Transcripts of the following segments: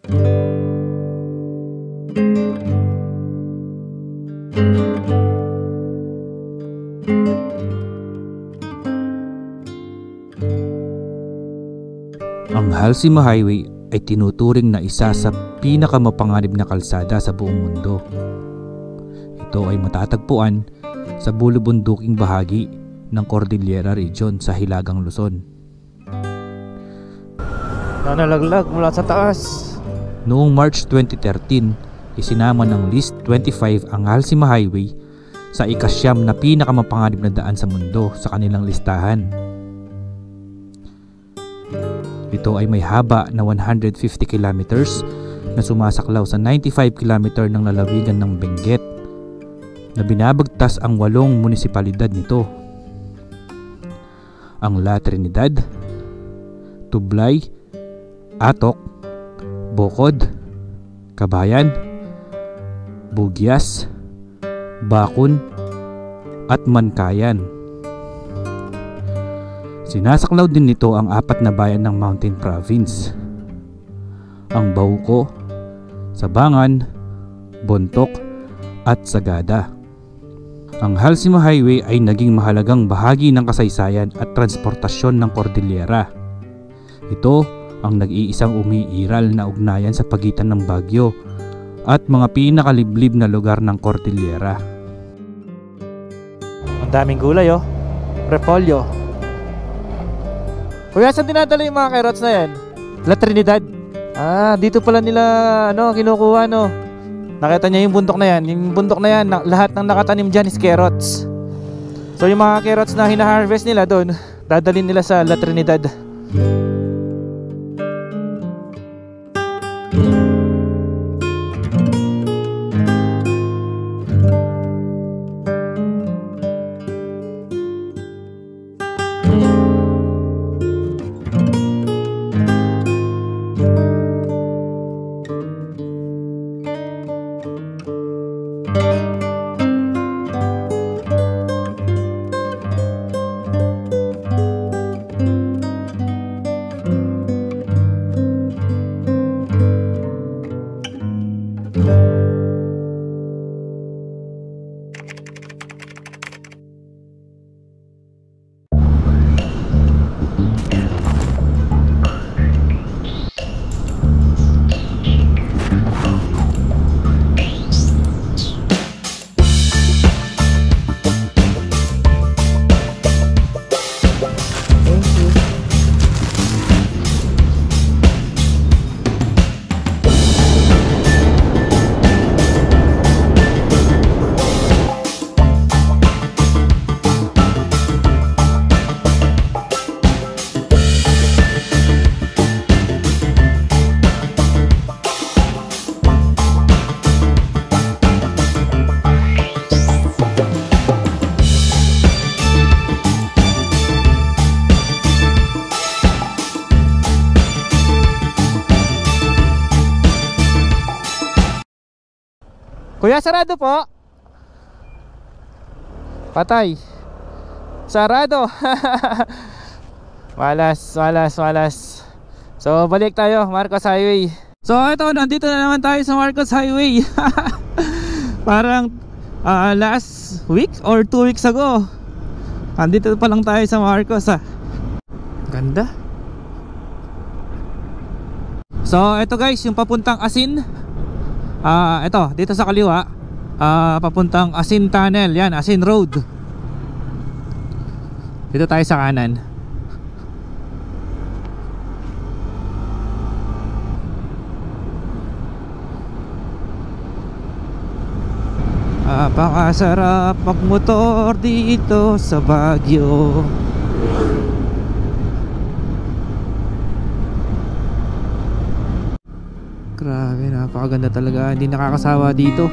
Ang Halsema Highway ay tinuturing na isa sa pinakamapanganib na kalsada sa buong mundo. Ito ay matatagpuan sa bulubunduking bahagi ng Cordillera Region sa Hilagang Luzon. Nanalaglag mula sa taas. Noong March 2013, isinama ng List 25 ang Halsema Highway sa ika-9 na pinakamapanganib na daan sa mundo sa kanilang listahan. Ito ay may haba na 150 kilometers na sumasaklaw sa 95 kilometer ng lalawigan ng Benguet na binabagtas ang 8 munisipalidad nito. Ang La Trinidad, Tublay, Atok, Bocod, Kabayan, Bugyas, Bakun at Mankayan. Sinasaklaw din nito ang 4 na bayan ng Mountain Province, ang Bauco, Sabangan, Bontoc at Sagada. Ang Halsema Highway ay naging mahalagang bahagi ng kasaysayan at transportasyon ng Cordillera. Ito ang nag-iisang umiiral na ugnayan sa pagitan ng Baguio at mga pinakaliblib na lugar ng Cordillera. Ang daming gulay oh. Repolyo. Kuya, saan dinadala yung mga carrots na yan? La Trinidad. Dito pala nila kinukuha no. Nakita niya yung bundok na yan. Yung bundok na yan, lahat ng nakatanim dyan is carrots. So yung mga carrots na hina-harvest nila doon, dadalhin nila sa La Trinidad. Kuya, sarado po. Patay. Sarado. Walas. So balik tayo, Marcos Highway. So ito, nandito na naman tayo sa Marcos Highway. Parang last week or 2 weeks ago, nandito pa lang tayo sa Marcos Ganda. So ito guys, yung papuntang Asin. Ito, dito sa kaliwa, papuntang Asin Tunnel. Yan, Asin Road. Dito tayo sa kanan. Napakasarap magmotor dito sa Baguio. Grabe, napakaganda talaga. Hindi nakakasawa dito.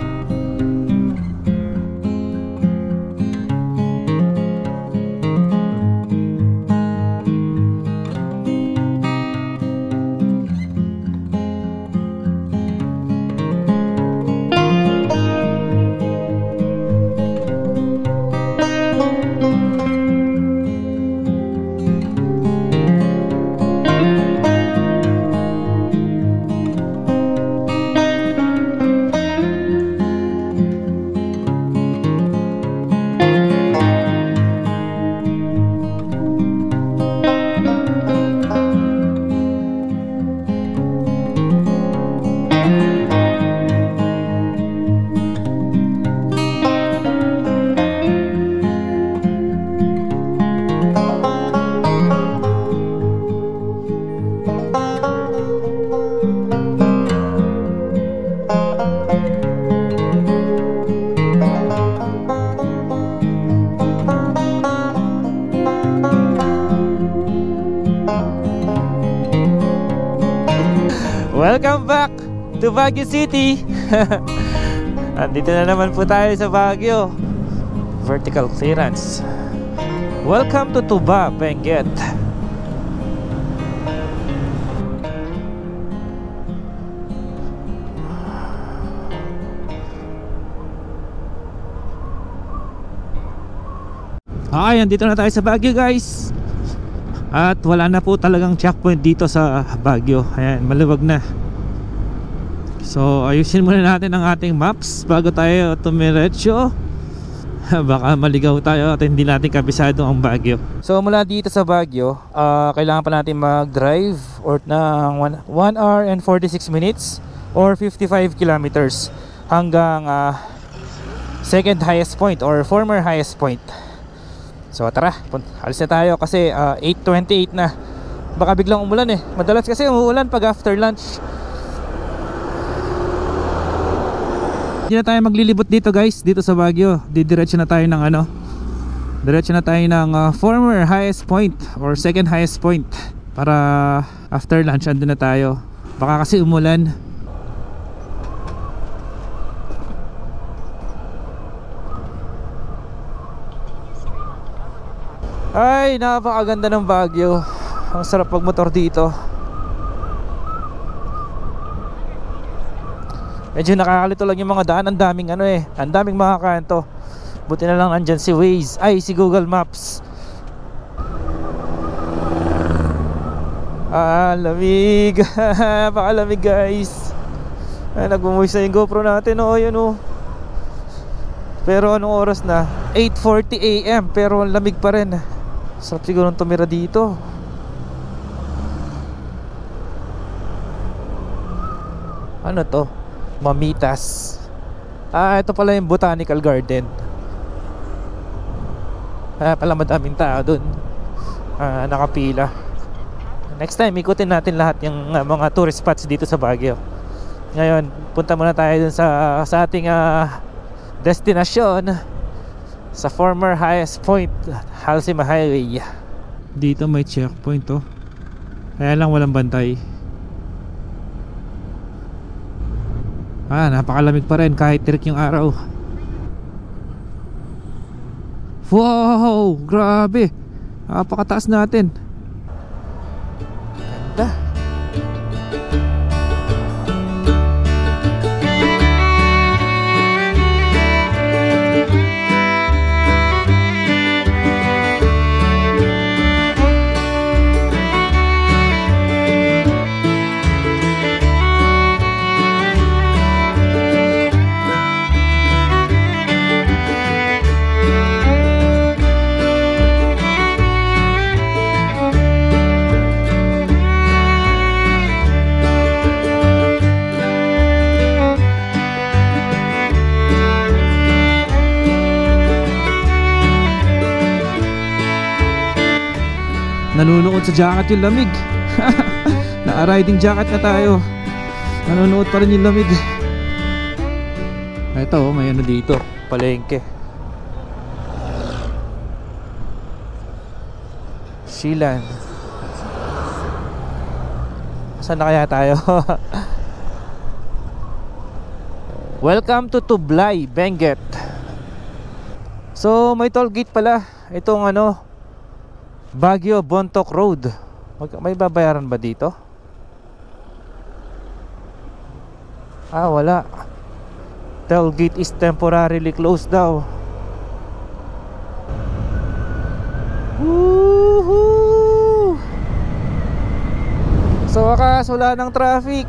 Welcome back to Baguio City. Andito na naman po tayo sa Baguio. Vertical clearance. Welcome to Tuba, Benguet. Okay, andito na tayo sa Baguio, guys. At wala na po talagang checkpoint dito sa Baguio. Ayan, maluwag na. So ayusin muna natin ang ating maps bago tayo tumiretso. Baka maligaw tayo at hindi natin kabisado ang Baguio. So mula dito sa Baguio, kailangan pa natin mag-drive or ng 1 hour and 46 minutes or 55 kilometers hanggang second highest point or former highest point. So tara, alis na tayo kasi 8:28 na. Baka biglang umulan eh. Madalas kasi umuulan pag after lunch. Hindi na tayo maglilibot dito, guys, dito sa Baguio. Didiretso na tayo ng diretso na tayo ng former highest point or second highest point para after lunch andun na tayo. Baka kasi umulan. Ay, napakaganda ng Baguio. Ang sarap pagmotor dito. Medyo nakakalito lang yung mga daan. Ang daming ang daming mga kanto. Buti na lang nandyan si Waze. Ay, si Google Maps. Lamig. Napakalamig, guys. Ay, nagmumoys na yung GoPro natin. Yun Pero anong oras na? 8:40 AM. Pero ang lamig pa rin. Sarap siguro tumira dito. Ano to? Mamitas. Ito pala yung Botanical Garden. Pala madaming tao dun. Nakapila. Next time ikutin natin lahat yung mga tourist spots dito sa Baguio. Ngayon punta muna tayo dun sa ating destinasyon, sa former highest point, Halsema Highway. Dito may checkpoint kaya lang walang bantay. Napakalamig pa rin kahit tirik yung araw. Wow, grabe. Napakataas natin. Ganda. Nanunuot sa jacket yung lamig. Naka-riding jacket na tayo. Nanunuot pa rin yung lamig. Ito may dito, palengke. Silan. Saan na kaya tayo? Welcome to Tublay, Benguet. So may toll gate pala itong Baguio Bontoc Road. May babayaran ba dito? Wala. Toll gate is temporarily closed daw. Woohoo! So wakas wala ng traffic.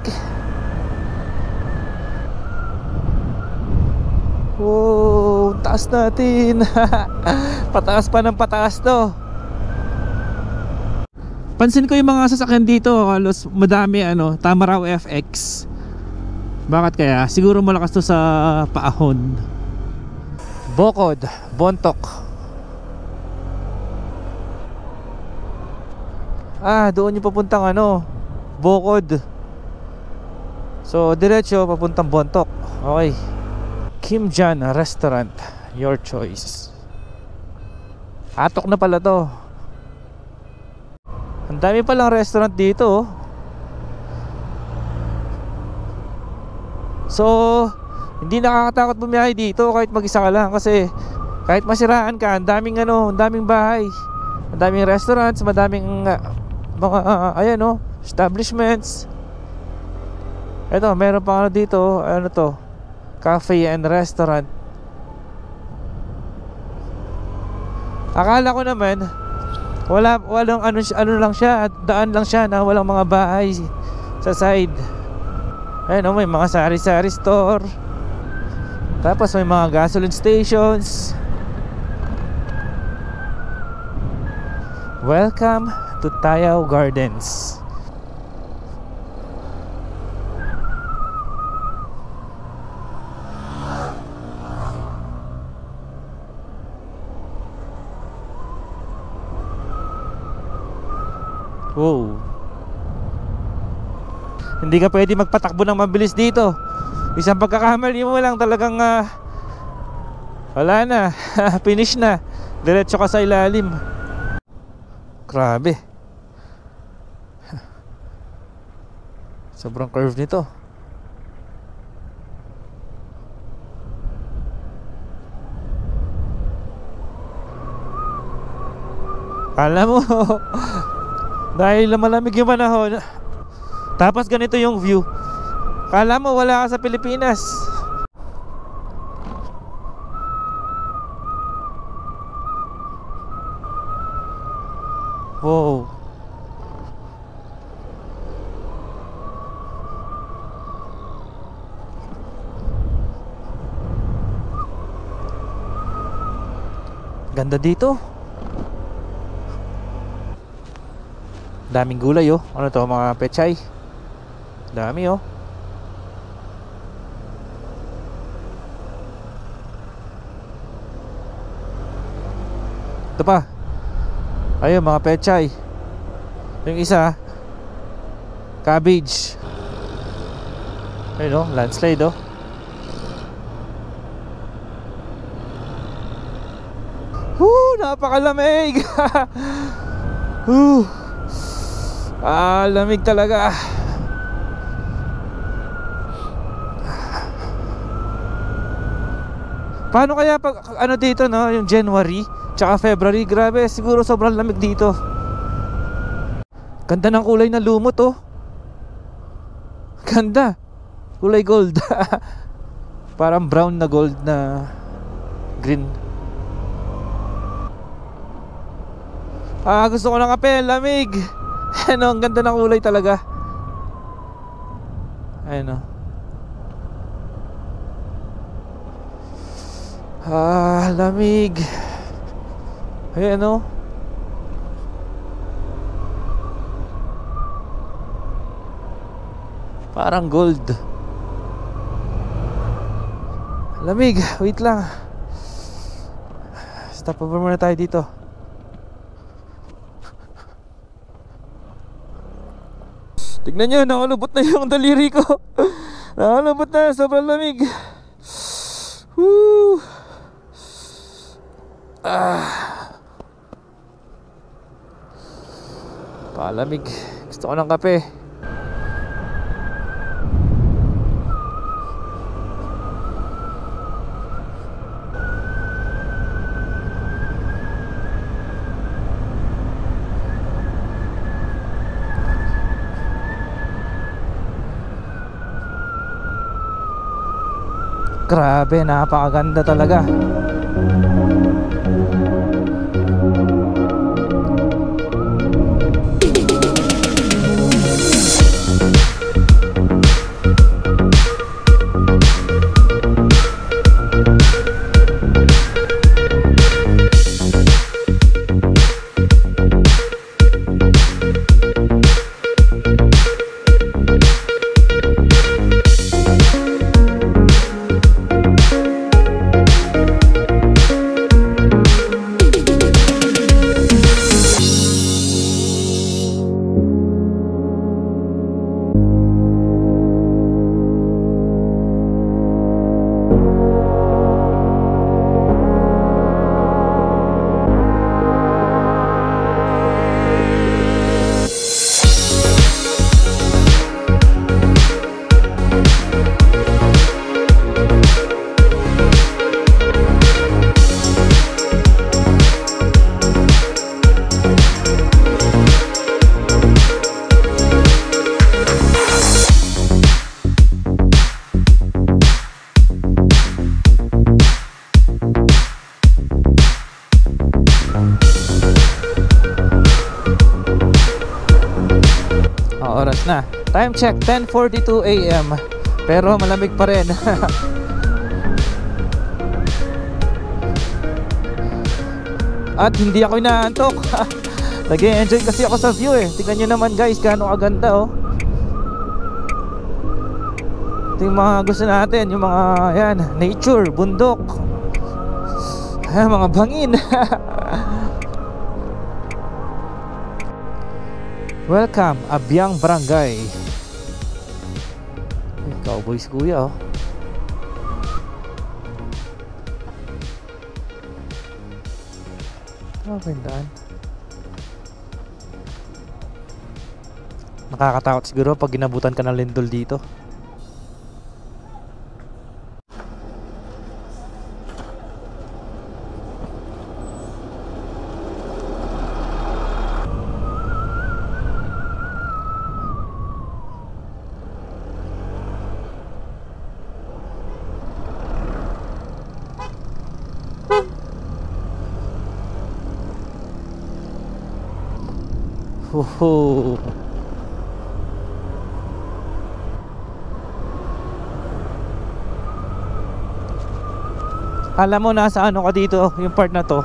Wow, taas natin. Pataas pa ng pataas to. Pansin ko yung mga sasakyan dito, halos madami Tamaraw FX. Bakit kaya? Siguro malakas to sa paahon. Bokod, Bontoc. Doon yung papuntang Bokod. So diretso papuntang Bontoc. Okay. Kim Jan Restaurant, your choice. Atok na pala to. Ang dami palang restaurant dito. So hindi nakakatakot bumiyahe dito kahit mag-isa ka lang, kasi kahit masiraan ka, ang daming bahay, ang daming restaurants, madaming mga establishments. Ito, meron pa dito, cafe and restaurant. Akala ko naman walang lang siya, daan lang siya na walang mga bahay sa side. May mga sari-sari store, tapos may mga gasoline stations. Welcome to Tayao Gardens. Wow. Hindi ka pwede magpatakbo ng mabilis dito. Isang pagkakamali mo lang, talagang wala na. Finish na. Diretso ka sa ilalim. Grabe. Sobrang curve nito. Alam mo, dahil malamig yung panahon, tapos ganito yung view, kala mo wala ka sa Pilipinas. Wow. Ganda dito. Daming gulay oh. Ano to, mga pechay. Dami oh. Ito pa. Ayun, mga pechay. Yung isa, cabbage. Ayun oh, landslide oh. Napakalamig. Lamig talaga. Paano kaya pag dito yung January tsaka February, grabe, siguro sobrang lamig dito. Ganda ng kulay na lumot oh. Ganda. Kulay gold. Parang brown na gold na green. Gusto ko ng kape, lamig. Ang ganda ng kulay talaga. Ayun lamig. Ayun parang gold. Lamig, wait lang. Stop over muna tayo dito. Tignan nyo, nakalubot na yung daliri ko. Nakalubot na, sobrang lamig. Woo! Palamig. Gusto ko ng kape. Grabe, napakaganda talaga. na. Time check, 10:42 AM. Pero malamig pa rin. At hindi ako inaantok. Nag-enjoy kasi ako sa view eh. Tingnan nyo naman guys, gaano kaganda oh. Ito yung mga gusto natin, yung mga yan, nature, bundok, mga bangin. Welcome, Abyang Barangay. Cowboys kuya oh. Daan. Nakakatakot siguro pag ginabutan ka ng lindol dito. Hoho. Alam mo nasa ano ka dito, yung part na to.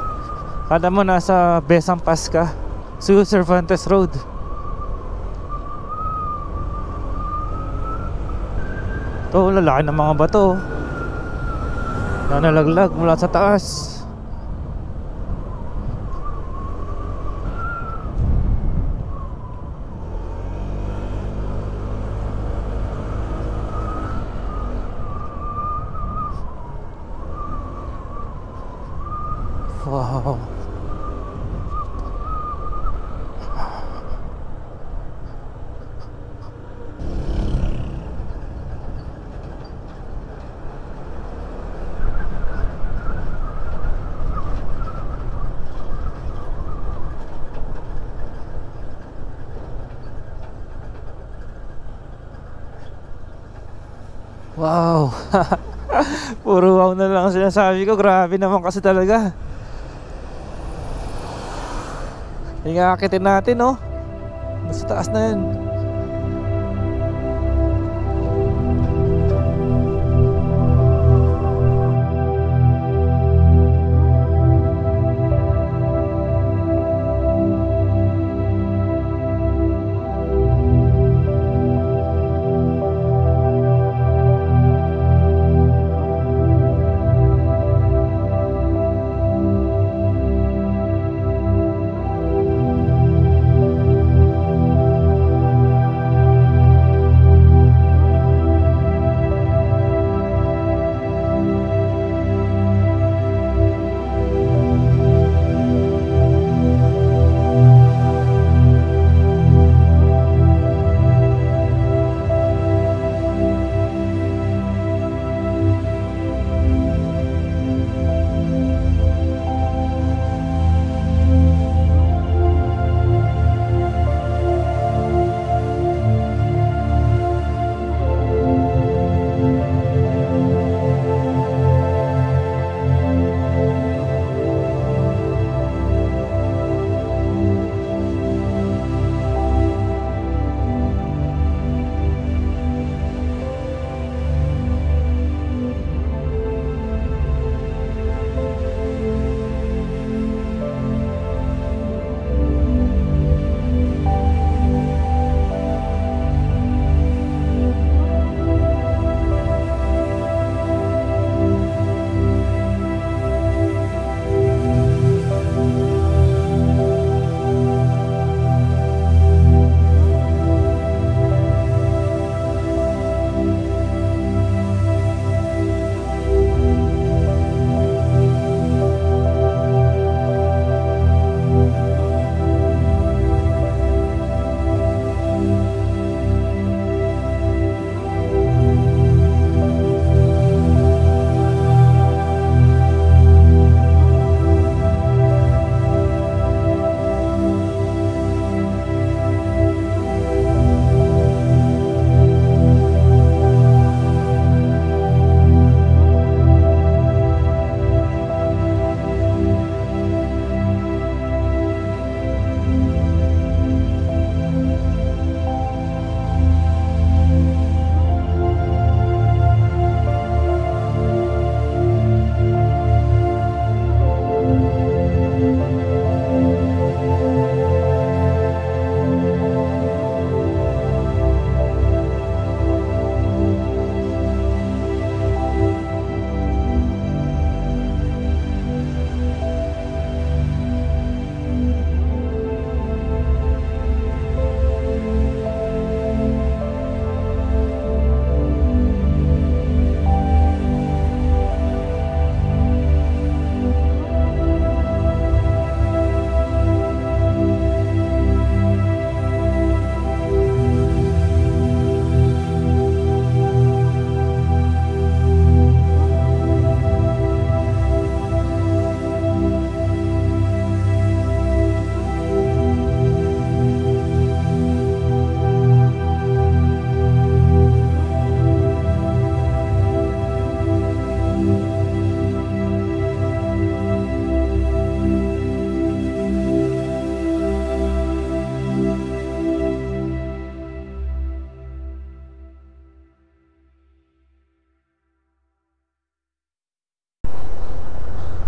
Alam mo nasa Besang Pasca, Su Cervantes Road. To, lalaki ng mga bato na nalaglag mula sa taas. Wow. Wow. Puro wow na lang sinasabi ko. Grabe naman kasi talaga. Ingakitin natin oh. Nasa taas na yan.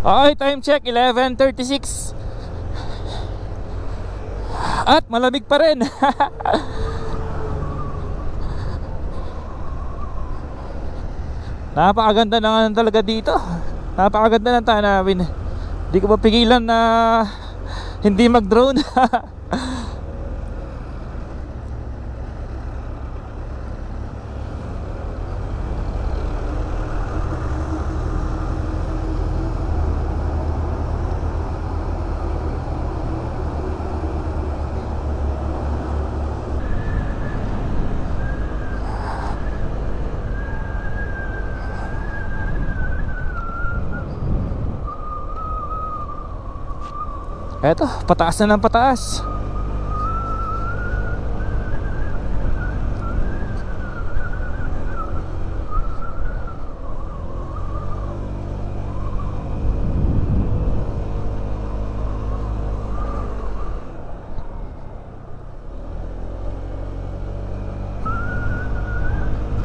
Okay, time check 11:36. At malamig pa rin. Napakaganda na nga talaga dito. Napakaganda ng tanawin. Hindi ko mapigilan na hindi mag-drone. Eto, pataas na ng pataas.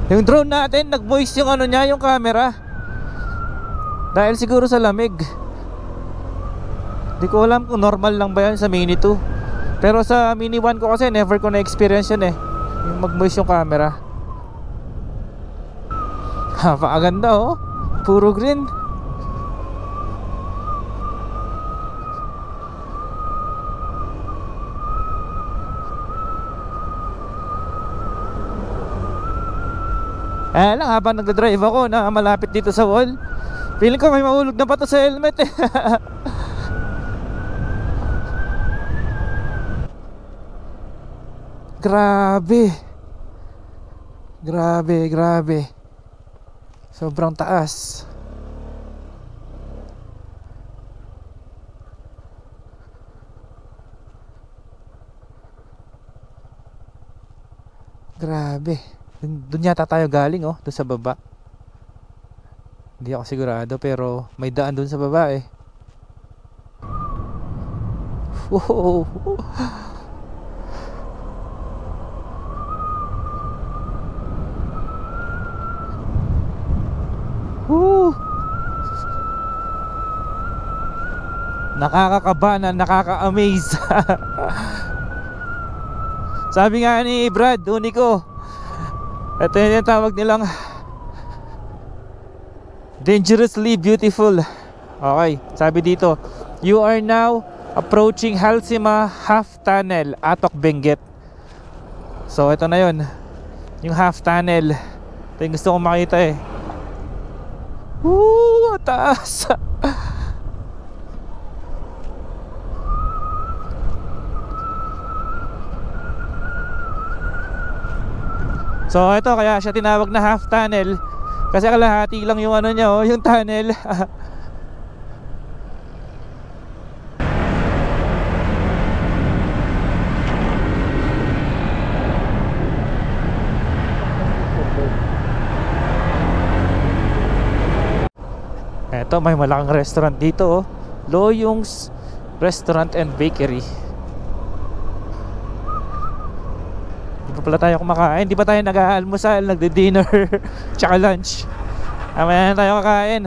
Yung drone natin, nag-moist yung ano niya, yung camera. Dahil siguro sa lamig. Di ko alam kung normal lang ba yan sa Mini 2. Pero sa Mini 1 ko kasi never ko na-experience yan eh, yung mag-moist yung camera. Napakaganda oh. Puro green. Lang habang nagdadrive ako na malapit dito sa wall, feeling ko may mahulog na pa to sa helmet eh. Grabe. Grabe, grabe. Sobrang taas. Grabe. Doon yata tayo galing oh, doon sa baba. Hindi ako sigurado pero may daan doon sa baba eh. Wow. Woo! Nakakakaba na, nakaka-amaze. Sabi nga ni Brad Unico, ito yung tawag nilang dangerously beautiful. Okay, sabi dito, you are now approaching Halsima Half Tunnel, Atok Benguet. So ito na yun, yung half tunnel. Ito yung gusto kong makita eh. Woo! Taas! So ito kaya siya tinawag na half tunnel kasi kalahati lang yung ano niya oh, yung tunnel. Eto, may malaking restaurant dito oh. Loyung's Restaurant and Bakery. Di pa pala tayo kumakain. Di pa tayo nag-aalmusal, nagde-dinner tsaka lunch. Mamaya na tayo kakain.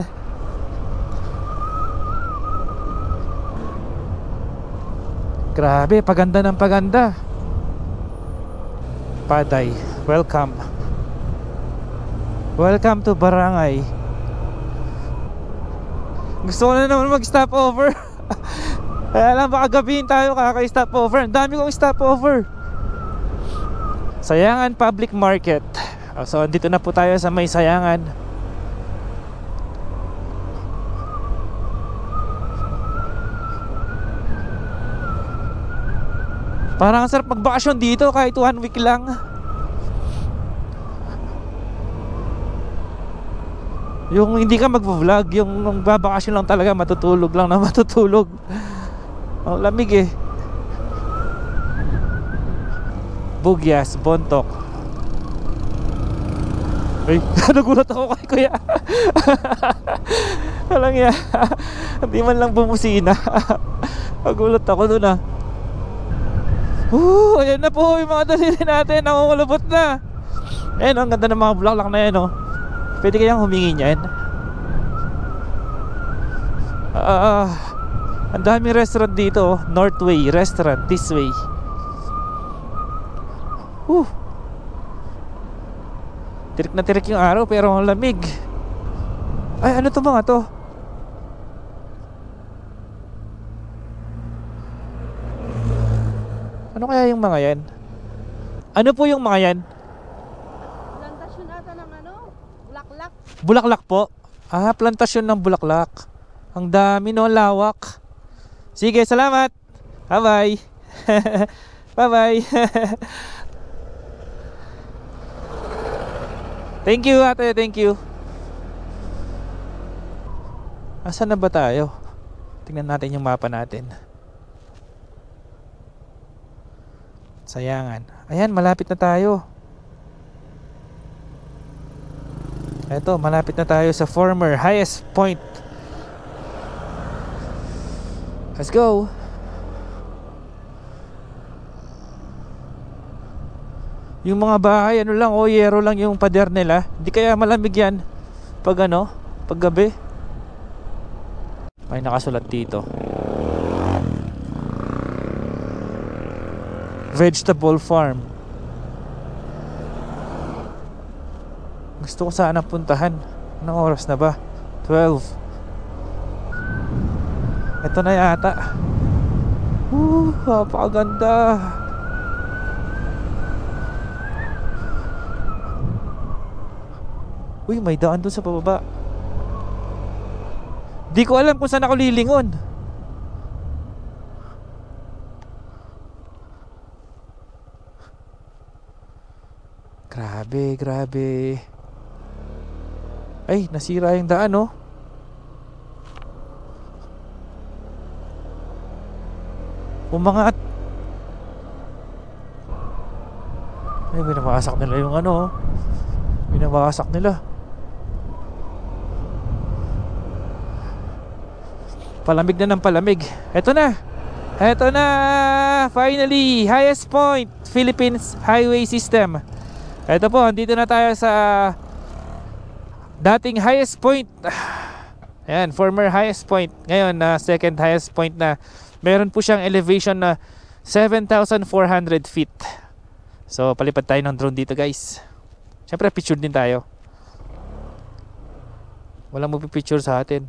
Grabe, paganda ng paganda. Paday, welcome. Welcome to Barangay. Gusto ko na naman mag-stop over. Kaya lang baka gabihin tayo kaka-stop over. Ang dami kong stop over. Sayangan Public Market. So dito na po tayo sa may Sayangan. Parang sarap magbakasyon dito kahit 1 week lang. Yung hindi ka mag-vlog, yung babakasyon lang talaga, matutulog lang na matutulog. Ang lamig eh. Bugyas, Bontok. Ay, nagulat ako kay kuya. Alang ya. Hindi man lang bumusina. Nagulat ako dun ah. Ayan na po yung mga daliri natin. Nakungulubot na. Ayan, ang ganda ng mga bulaklak na yan oh. Pwede kayang humingi niyan. Ang daming restaurant dito, Northway Restaurant, this way. Tirik na tirik yung araw pero ang lamig. Ay, ano to mga to? Ano kaya yung mga yan? Ano po yung mga yan? Plantasyon ata ng ano? Bulaklak. Bulaklak po? Plantasyon ng bulaklak. Ang dami no, lawak. Sige, salamat. Bye-bye. Bye-bye. Thank you ate, thank you. Asan na ba tayo? Tingnan natin yung mapa natin. Sayangan. Ayan, malapit na tayo. Eto, malapit na tayo sa former highest point. Let's go. Yung mga bahay, ano lang, yero lang yung pader nila. Hindi kaya malamig yan pag ano, pag gabi. May nakasulat dito. Vegetable farm. Gusto ko sana puntahan. Anong oras na ba? 12. Ito na yata. Napakaganda. Uy, may daan doon sa pababa. Di ko alam kung saan ako lilingon. Grabe, grabe. Ay, nasira yung daan, oh. Umangat. Ay, binawasak nila yung ano, oh. Binawasak nila. Palamig na ng palamig. Eto na. Eto na. Finally, highest point, Philippines Highway System. Eto po, andito na tayo sa dating highest point. Ayan, former highest point. Ngayon, second highest point na. Meron po siyang elevation na 7,400 feet. So, palipad tayo ng drone dito, guys. Siyempre, picture din tayo. Walang magpipicture sa atin.